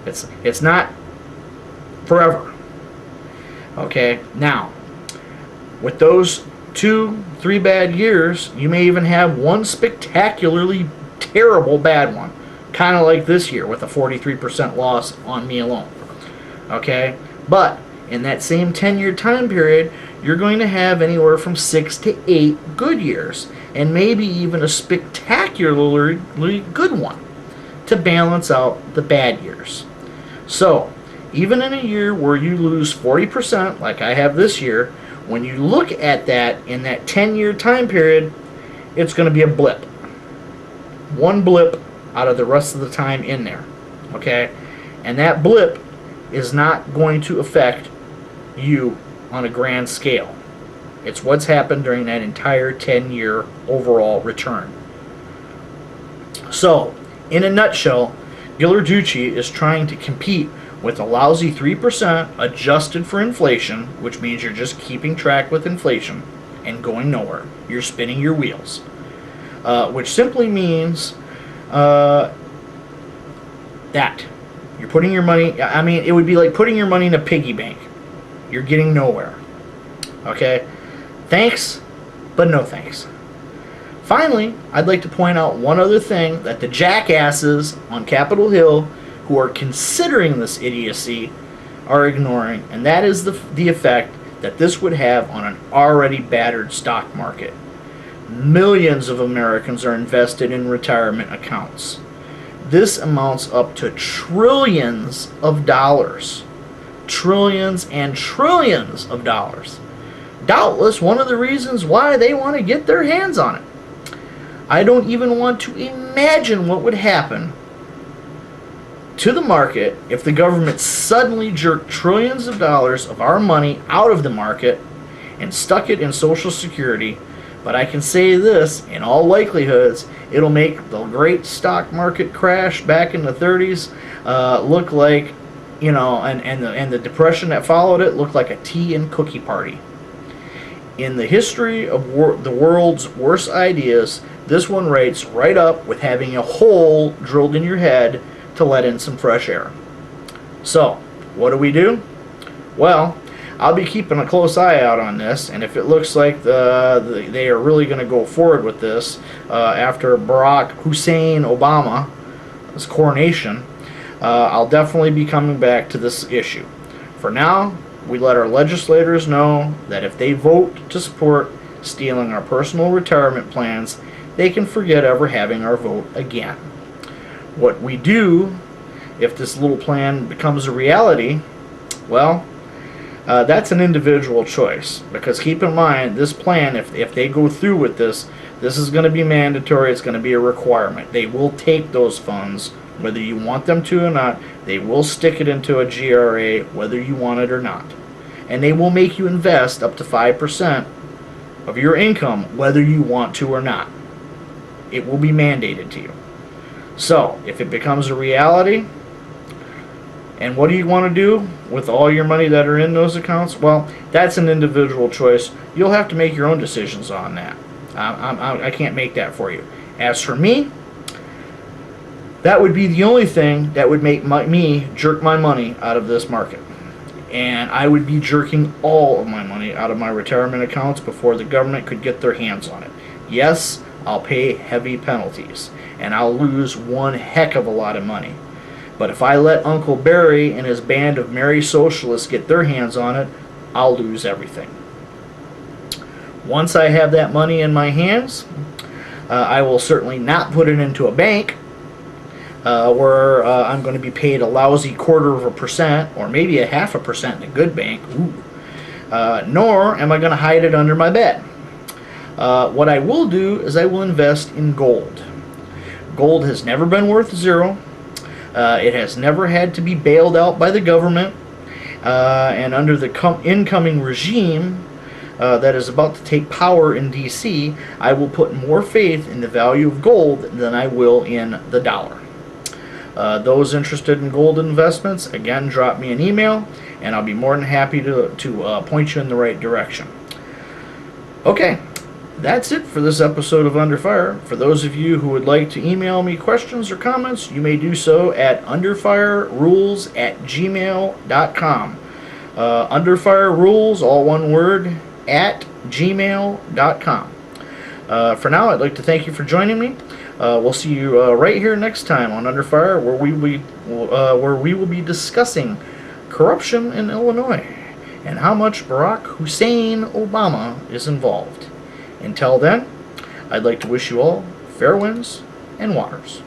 It's not forever. Okay, now with those 2-3 bad years, you may even have one spectacularly terrible bad one, kind of like this year with a 43% loss on me alone. Okay, but in that same 10-year time period, you're going to have anywhere from 6 to 8 good years, and maybe even a spectacularly good one to balance out the bad years. So, even in a year where you lose 40%, like I have this year, when you look at that in that 10-year time period, it's going to be a blip. One blip out of the rest of the time in there. Okay? And that blip is not going to affect you on a grand scale. It's what's happened during that entire 10-year overall return. So, in a nutshell, Ghilarducci is trying to compete with a lousy 3% adjusted for inflation, which means you're just keeping track with inflation and going nowhere. You're spinning your wheels. Which simply means that you're putting your money, I mean, it would be like putting your money in a piggy bank. You're getting nowhere. Okay? Thanks, but no thanks. Finally, I'd like to point out one other thing that the jackasses on Capitol Hill who are considering this idiocy are ignoring, and that is the effect that this would have on an already battered stock market. Millions of Americans are invested in retirement accounts. This amounts up to trillions of dollars. Trillions and trillions of dollars. Doubtless one of the reasons why they want to get their hands on it. I don't even want to imagine what would happen to the market if the government suddenly jerked trillions of dollars of our money out of the market and stuck it in Social Security. But I can say this, in all likelihoods, it'll make the great stock market crash back in the 30s look like, and the depression that followed it looked like a tea and cookie party. In the history of the world's worst ideas, this one rates right up with having a hole drilled in your head to let in some fresh air. So, what do? Well, I'll be keeping a close eye out on this, and if it looks like they are really going to go forward with this after Barack Hussein Obama's coronation, I'll definitely be coming back to this issue. For now, we let our legislators know that if they vote to support stealing our personal retirement plans, they can forget ever having our vote again. What we do, if this little plan becomes a reality, well, that's an individual choice. Because keep in mind, this plan, if they go through with this is going to be mandatory, it's going to be a requirement. They will take those funds, whether you want them to or not. They will stick it into a GRA, whether you want it or not. And they will make you invest up to 5% of your income, whether you want to or not. It will be mandated to you. So, if it becomes a reality, and what do you want to do with all your money that are in those accounts? Well, that's an individual choice. You'll have to make your own decisions on that. I can't make that for you. As for me, that would be the only thing that would make me jerk my money out of this market. And I would be jerking all of my money out of my retirement accounts before the government could get their hands on it. Yes, I'll pay heavy penalties, and I'll lose one heck of a lot of money. But if I let Uncle Barry and his band of merry socialists get their hands on it, I'll lose everything. Once I have that money in my hands, I will certainly not put it into a bank where I'm going to be paid a lousy 1/4%, or maybe a 0.5% in a good bank. Nor am I going to hide it under my bed. What I will do is I will invest in gold. Gold has never been worth zero. It has never had to be bailed out by the government. And under the incoming regime that is about to take power in D.C., I will put more faith in the value of gold than I will in the dollar. Those interested in gold investments, again, drop me an email, and I'll be more than happy to point you in the right direction. Okay, That's it for this episode of Under Fire. For those of you who would like to email me questions or comments, you may do so at underfirerules@gmail.com. Underfirerules, all one word, at gmail.com. For now, I'd like to thank you for joining me. We'll see you right here next time on Under Fire, where we will be discussing corruption in Illinois and how much Barack Hussein Obama is involved. Until then, I'd like to wish you all fair winds and waters.